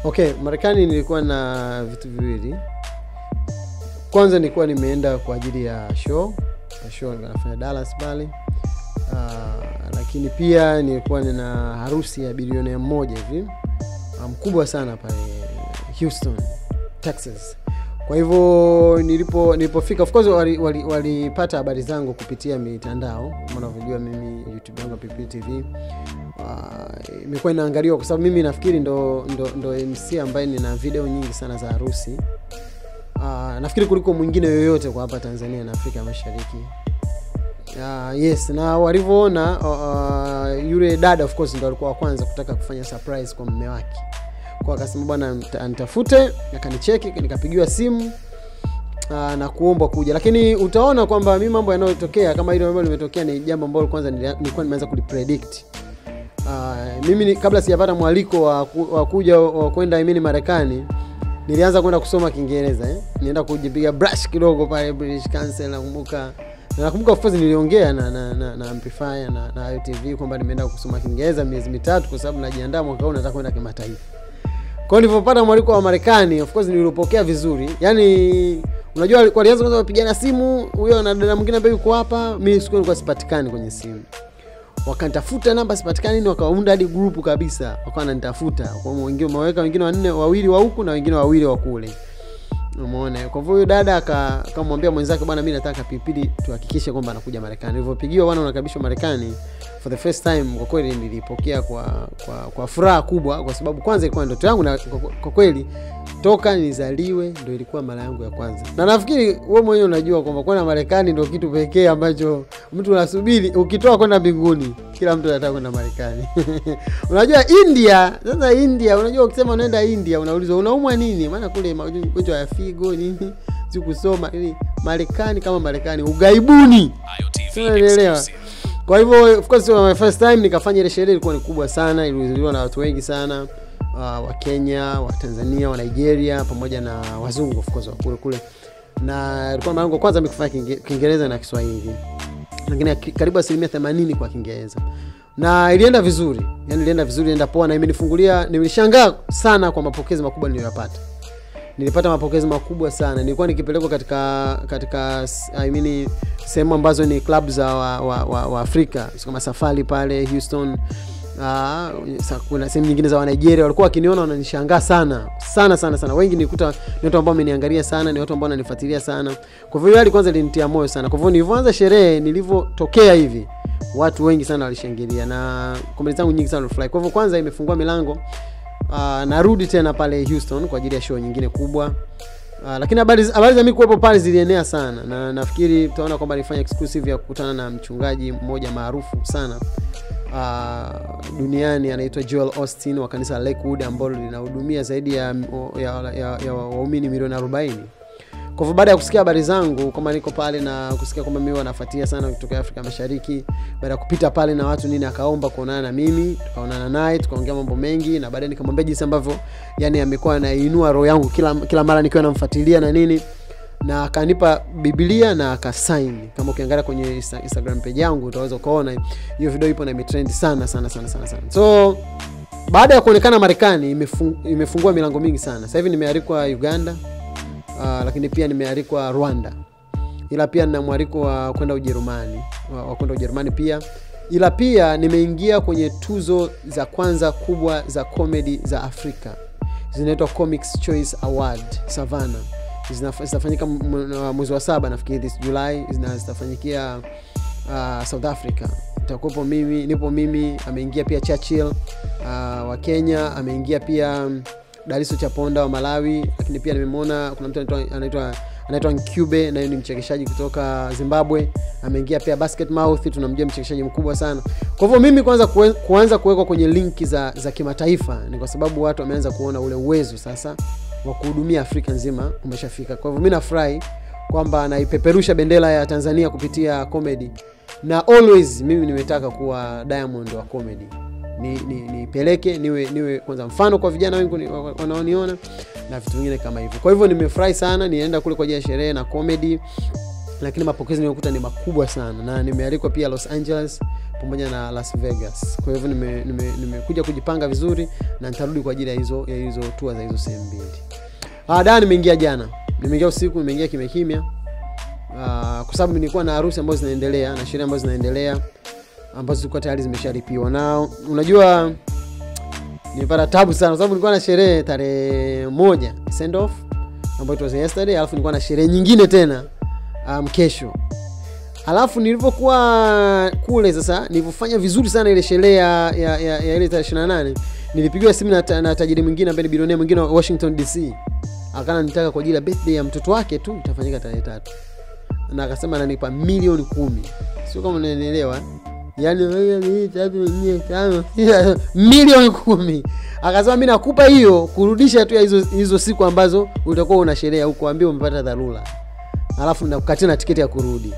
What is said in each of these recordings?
Okay, Marekani nilikuwa na vitu viwili. Kwanza nilikuwa nimeenda kwa ajili ya show nilifanya Dallas pale. Lakini pia nilikuwa nina harusi ya bilionea mmoja hivi mkubwa sana pale Houston, Texas. Kwa hivyo nilipofika, of course walipata habari zangu kupitia mitandao. Mnavyojua mimi YouTube yangu PPTV imekuwa inaangaliwa kwa sababu mimi nafikiri ndo MC ambaye nina video nyingi sana za harusi. Nafikiri kuliko mwingine yoyote kwa hapa Tanzania na Afrika Mashariki. Yes, na walivyoona yule dada of course ndo alikuwa wa kwanza kutaka kufanya surprise kwa mume wake. Kwa akasema bwana nitafute, akanicheki, nikapigiwa simu na kuomba kuja. Lakini utaona kwamba mimi mambo yanayotokea kama hilo ambalo limetokea ni jambo ambalo kwanza nilikuwa nimeanza kulipredict. Mimi kabla sijapata mwaliko wa kuja kwenda Marekani, nilianza kwenda kusoma Kiingereza. Nienda kujipiga brush kidogo pale British Council. Nakumbuka of course niliongea na amplifier na IOTV kwamba nimeenda kusoma Kiingereza miezi mitatu kwa sababu najiandaa mwaka huu nataka kwenda kimataifa. Kwa nilipopata mwaliko wa Marekani, of course nilipokea vizuri. Yaani unajua walianza kwanza kupigana simu, huyo na dada mwingine ambaye yuko hapa, mimi siku nilikuwa sipatikani kwenye simu. Wakanitafuta namba sipatikani, ni wakaunda hadi group kabisa. Wakawa wananitafuta. Kwa wengine wameweka wengine wanne, wawili wa huku na wengine wawili wa kule. Umeona? Kwa hivyo dada akamwambia mwenzake bwana mimi nataka pipili tuhakikishe kwamba anakuja Marekani. Nilipopigiwa bwana unakaribishwa Marekani for the first time, kwa kweli nilipokea kwa furaha kubwa kwa sababu kwanza ilikuwa ndoto yangu, na kwa kweli toka nizaliwe ndio ilikuwa mara yangu ya kwanza. Na nafikiri wewe mwenyewe unajua kwamba kwenda Marekani ndio kitu pekee ambacho mtu anasubiri. Ukitoa kwenda mbinguni, kila mtu anataka kwenda Marekani. Unajua India, unajua ukisema unaenda India unaulizwa unaumwa nini? Maana kule magonjwa ya figo nini, si kusoma ili Marekani kama Marekani ugaibuni. Unaelewa? Kwa hivyo of course my first time nikafanya ile sherehe ilikuwa ni kubwa sana, ilihudhuriwa na watu wengi sana. Wa Kenya, wa Tanzania, wa Nigeria pamoja na wazungu of course wa kule. Na ilikuwa mara yangu kwanza nimefanya Kiingereza na Kiswahili. Lakini karibu 80% kwa Kiingereza. Na ilienda vizuri. Yaani ilienda vizuri, ilienda poa na imenifungulia, nilishangaa sana kwa mapokezi makubwa niliyopata. Nilipata mapokezi makubwa sana. Nilikuwa nikipelekwa katika sehemu ambazo ni clubs za wa Afrika, kama Safari pale Houston. Kuna sehemu nyingine za wa Nigeria walikuwa wakiniona wananishangaa sana. Wengi nilikuta ni watu ambao wameniangalia sana, ni watu ambao wananifuatilia sana. Kwa hivyo hali kwanza ilinitia moyo sana. Kwa hivyo nilipoanza sherehe, nilivyotokea hivi, watu wengi sana walishangilia na komenti zangu nyingi sana walifurahi. Kwa hivyo kwanza imefungua milango. Narudi tena pale Houston kwa ajili ya show nyingine kubwa. Lakini habari za mimi kuwepo pale zilienea sana, na nafikiri tutaona kwamba nilifanya exclusive ya kukutana na mchungaji mmoja maarufu sana duniani, anaitwa Joel Austin wa kanisa Lakewood ambalo linahudumia zaidi ya waumini milioni 40. Kwa hivyo baada ya kusikia habari zangu kama niko pale na kusikia kwamba mimi wanafuatia sana kutoka Afrika Mashariki, baada ya kupita pale na watu nini, akaomba kuonana na mimi, tukaonana naye, tukaongea mambo mengi, na baadaye nikamwambia jinsi ambavyo yani amekuwa anainua roho yangu kila mara nikiwa namfuatilia na nini, na akanipa Biblia na akasign. Kama ukiangalia kwenye Instagram page yangu utaweza kuona hiyo video ipo na imetrend sana. So baada ya kuonekana Marekani imefungua milango mingi sana. Sasa hivi nimealikwa Uganda, lakini pia nimealikwa Rwanda. Ila pia nina mwaliko wa kwenda Ujerumani, pia. Ila pia nimeingia kwenye tuzo za kwanza kubwa za comedy za Afrika. Zinaitwa Comics Choice Award Savannah. Zitafanyika mwezi wa 7 nafikiri this July, zitafanyikia South Africa. Nipo mimi, ameingia pia Churchill wa Kenya, ameingia pia Daliso Chaponda wa Malawi, lakini pia nimemwona kuna mtu anaitwa Nkube na ni mchekeshaji kutoka Zimbabwe, ameingia pia Basket Mouth, tunamjua mchekeshaji mkubwa sana. Kwa hivyo mimi kuanza kuwekwa kwenye linki za kimataifa ni kwa sababu watu wameanza kuona ule uwezo sasa wa kuhudumia Afrika nzima umeshafika. Kwa hivyo mimi nafurahi kwamba naipeperusha bendera ya Tanzania kupitia comedy, na always mimi nimetaka kuwa Diamond wa comedy. Nipeleke niwe kwanza mfano kwa vijana wengi wanaoniona na vitu vingine kama hivyo. Kwa hivyo nimefurahi sana, nienda kule kwa ajili ya sherehe na comedy, lakini mapokezi nilikuta ni makubwa sana, na nimealikwa pia Los Angeles, pamoja na Las Vegas. Kwa hivyo nimekuja kujipanga vizuri na nitarudi kwa ajili ya hizo tour za hizo sehemu mbili. Dani nimeingia jana. Nimeingia usiku, nimeingia kimya. Kwa sababu nilikuwa na harusi ambazo zinaendelea na sherehe ambazo zinaendelea ambazo zilikuwa tayari zimeshalipiwa. Na unajua nilipata tabu sana kwa sababu nilikuwa na sherehe tarehe 1 send off ambayo it was yesterday, alafu nilikuwa na sherehe nyingine tena kesho. Alafu nilipokuwa kule sasa nilipofanya vizuri sana ile sherehe ya ile tarehe 28, nilipigiwa simu na tajiri mwingine ambaye ni bilionea mwingine wa Washington DC. Akana nitaka kwa ajili ya birthday ya mtoto wake tu itafanyika tarehe 3. Na akasema ananipa milioni 10. Sio kama unanielewa. Yaani wewe ni 3 milioni 10. Akasema mimi nakupa hiyo kurudisha tu hizo siku ambazo utakuwa una sherehe huko, ambie umepata dharura. Alafu nakukatia na tiketi ya kurudi.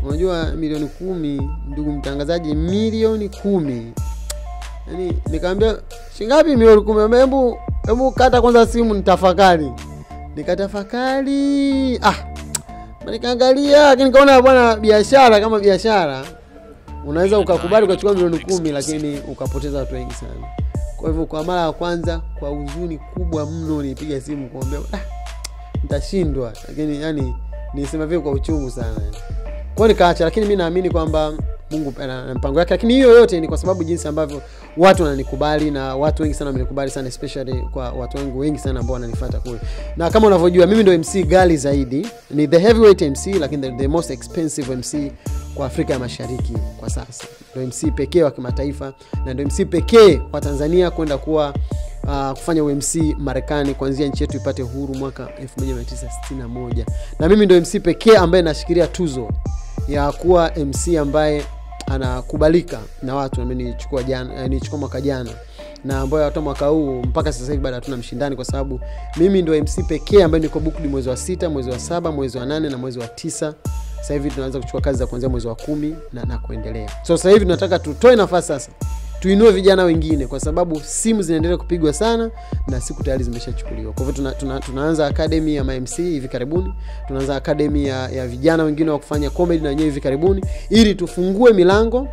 Unajua milioni 10, ndugu mtangazaji, milioni 10. Yaani nikamwambia shingapi milioni 10? Hebu kata kwanza simu nitafakari. Nikatafakari. Nikaangalia, lakini nikaona bwana, biashara kama biashara unaweza ukakubali ukachukua milioni 10 lakini ukapoteza watu wengi sana. Kwa hivyo kwa mara ya kwanza kwa huzuni kubwa mno nilipiga simu kuambia nitashindwa, lakini yani nilisema vile kwa uchungu sana. Kwa nikaacha, lakini mimi naamini kwamba Mungu ana mpango wake, lakini hiyo yote ni kwa sababu jinsi ambavyo watu wananikubali, na watu wengi sana wamenikubali sana, especially kwa watu wengi sana ambao wananifuata kule. Na kama unavyojua mimi ndio MC gali zaidi, ni the heavyweight MC, lakini the most expensive MC kwa Afrika ya Mashariki kwa sasa. Ndio MC pekee wa kimataifa na ndio MC pekee kwa Tanzania kwenda kuwa kufanya UMC Marekani kuanzia nchi yetu ipate uhuru mwaka 1961. Na mimi ndio MC pekee ambaye nashikilia tuzo ya kuwa MC ambaye anakubalika na watu. Mimi nilichukua mwaka jana, na ambayo hata mwaka huu mpaka sasa hivi bado hatuna mshindani, kwa sababu mimi ndio MC pekee ambaye niko booked mwezi wa 6, mwezi wa 7, mwezi wa 8 na mwezi wa 9. Sasa hivi tunaanza kuchukua kazi za kuanzia mwezi wa 10 na kuendelea. So sasa hivi tunataka tutoe nafasi sasa, tuinue vijana wengine, kwa sababu simu zinaendelea kupigwa sana na siku tayari zimeshachukuliwa. Kwa hivyo tunaanza academy ya MC hivi karibuni, tunaanza academy ya vijana wengine wa kufanya comedy na wenyewe hivi karibuni, ili tufungue milango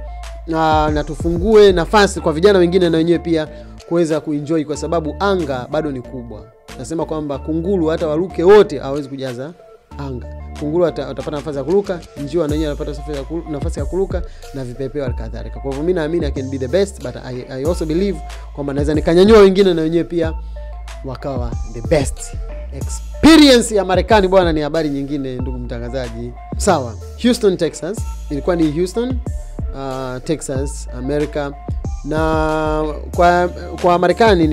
na tufungue nafasi kwa vijana wengine na wenyewe pia kuweza kuenjoy, kwa sababu anga bado ni kubwa. Nasema kwamba kunguru hata waruke wote hawezi kujaza anga. Kunguru atapata nafasi ya kuruka, njiwa na wenyewe anapata nafasi ya kuruka, na vipepeo alikadhalika. Kwa hivyo mimi naamini I can be the best, but I also believe kwamba naweza nikanyanyua wengine na wenyewe pia wakawa the best. Experience ya Marekani bwana ni habari nyingine, ndugu mtangazaji. Sawa, Houston, Texas. Ilikuwa ni Houston, Texas, America. Na kwa Marekani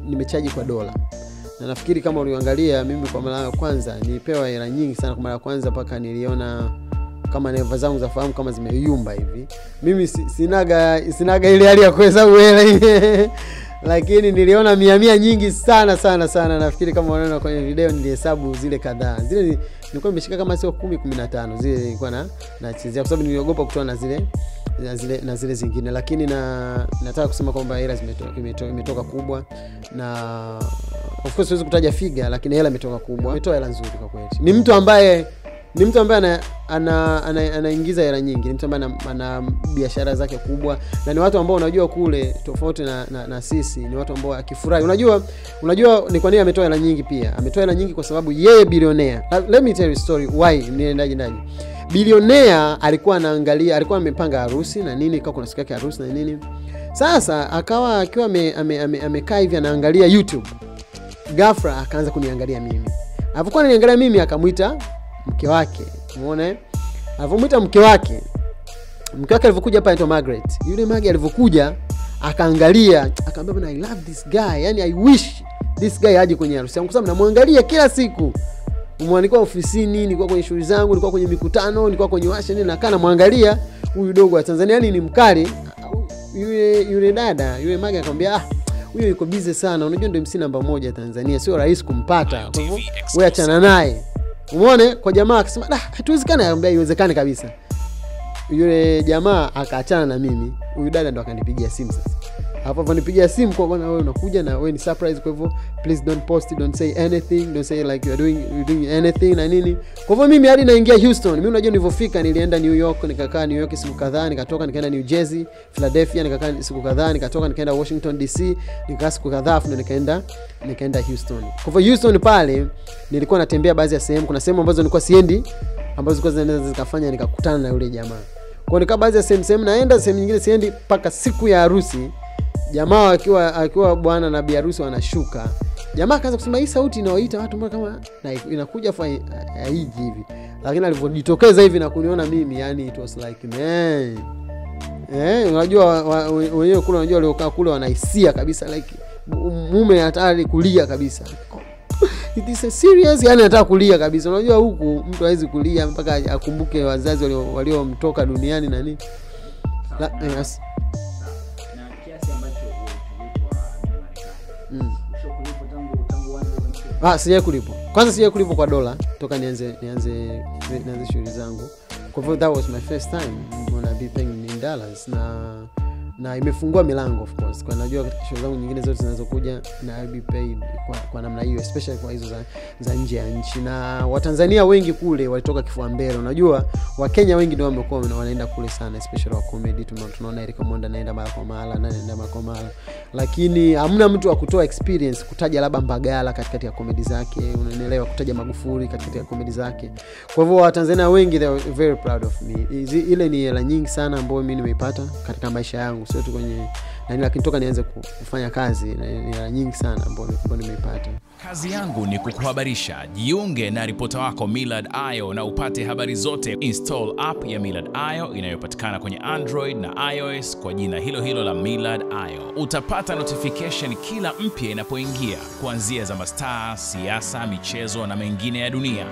nimechaji kwa dola. Na nafikiri kama uliangalia, mimi kwa mara ya kwanza nilipewa hela nyingi sana kwa mara ya kwanza, paka niliona kama neva zangu za fahamu kama zimeyumba hivi. Mimi sinaga ile hali ya kuhesabu hela lakini niliona 100 nyingi sana. Nafikiri kama unaona kwenye video nilihesabu zile kadhaa. Zile nilikuwa nimeshika kama sio 10-15. Zile nilikuwa nachezea kwa sababu niliogopa kutoa na zile zingine, lakini nataka kusema kwamba hela imetoka kubwa, na of course siwezi kutaja figure, lakini hela imetoka kubwa. Imetoa hela nzuri kwa kweli. Ni mtu ambaye anaingiza hela nyingi, ni mtu ambaye ana biashara zake kubwa, na ni watu ambao unajua kule tofauti na sisi, ni watu ambao akifurahi. Unajua ni kwa nini ametoa hela nyingi pia? Ametoa hela nyingi kwa sababu yeye billionaire. Let me tell you story why niendaje. Billionaire alikuwa amepanga harusi na nini, kwa kuna siku yake harusi na nini. Sasa akiwa amekaa hivi anaangalia YouTube, ghafla akaanza kuniangalia mimi. Alipokuwa ananiangalia mimi akamuita mke wake. Umeona? Alipomuita mke wake alipokuja hapa anaitwa Margaret. Yule Margaret alipokuja akaangalia, akamwambia bwana, I love this guy. Yani I wish this guy aje kwenye harusi yangu, kwa sababu namwangalia kila siku. Nilikuwa ofisini, nilikuwa kwenye shughuli zangu, nilikuwa kwenye mikutano, nilikuwa kwenye washa nini, nakaa namwangalia huyu dogo wa Tanzania. Yani ni mkali. Yule dada, yule Margaret akamwambia, huyo yuko busy sana. Unajua ndio MC namba 1 Tanzania, sio rahisi kumpata. Kwa hivyo wewe achana naye. Umeone? Kwa jamaa akasema, hatuwezekani. Anambia iwezekane kabisa. Yule jamaa akaachana na mimi. Huyu dada ndo akanipigia simu sasa. Hapo nipigia simu kwa bwana wewe unakuja na wewe ni surprise, kwa hivyo please don't post it, don't say anything, don't say like you're doing anything na nini. Kwa hivyo mimi hadi naingia Houston, mimi unajua nilipofika nilienda New York, nikakaa New York siku kadhaa, nikatoka nikaenda New Jersey, Philadelphia, nikakaa siku kadhaa, nikatoka nikaenda Washington DC, nikakaa siku kadhaa afu nikaenda Houston. Kwa hivyo Houston pale nilikuwa natembea baadhi ya sehemu, kuna sehemu ambazo nilikuwa siendi, ambazo zilikuwa zinaweza zikafanya nikakutana na yule jamaa. Kwa nika baadhi ya sehemu naenda, sehemu nyingine siendi, paka siku ya harusi jamaa akiwa bwana na bi harusi wanashuka. Jamaa akaanza kusema hii sauti inaoita watu mbona kama inakuja haiji hivi. Lakini alivyojitokeza hivi na kuniona mimi, yani it was like man. Unajua wenyewe kule, unajua waliokaa kule wanahisia kabisa, like mume hatari kulia kabisa. It is serious, yani anataka kulia kabisa. Unajua huku mtu hawezi kulia mpaka akumbuke wazazi waliomtoka duniani na nini. Yes. Na kiasi ambacho ulipwa tangu sija kulipo. Kwanza sija kulipo kwa dola toka nianze shughuli zangu. Kwa hivyo that was my first time when I be paying in dollars, na imefungua milango of course. Kwa najua katika shughuli zangu nyingine zote zinazokuja na I'll be paid kwa namna hiyo, especially kwa hizo za nje ya nchi. Na Watanzania wengi kule walitoka kifua mbele. Unajua Wakenya wengi ndio wamekuwa wanaenda kule sana, especially wa comedy. Tunaona Eric Omondi anaenda mara kwa mara, lakini hamna mtu wa kutoa experience, kutaja labda Mbagala katikati ya comedy zake, unaelewa, kutaja Magufuli katikati ya comedy zake. Kwa hivyo Watanzania wengi they were very proud of me. Ile ni hela nyingi sana ambayo mimi nimeipata katika maisha yangu, sio tu kwenye nani, lakini toka nianze kufanya kazi ni hela nyingi sana ambayo nimeipata. Kazi yangu ni kukuhabarisha. Jiunge na ripota wako Millard Ayo na upate habari zote. Install app ya Millard Ayo inayopatikana kwenye Android na iOS kwa jina hilo la Millard Ayo. Utapata notification kila mpya inapoingia, kuanzia za mastaa, siasa, michezo na mengine ya dunia.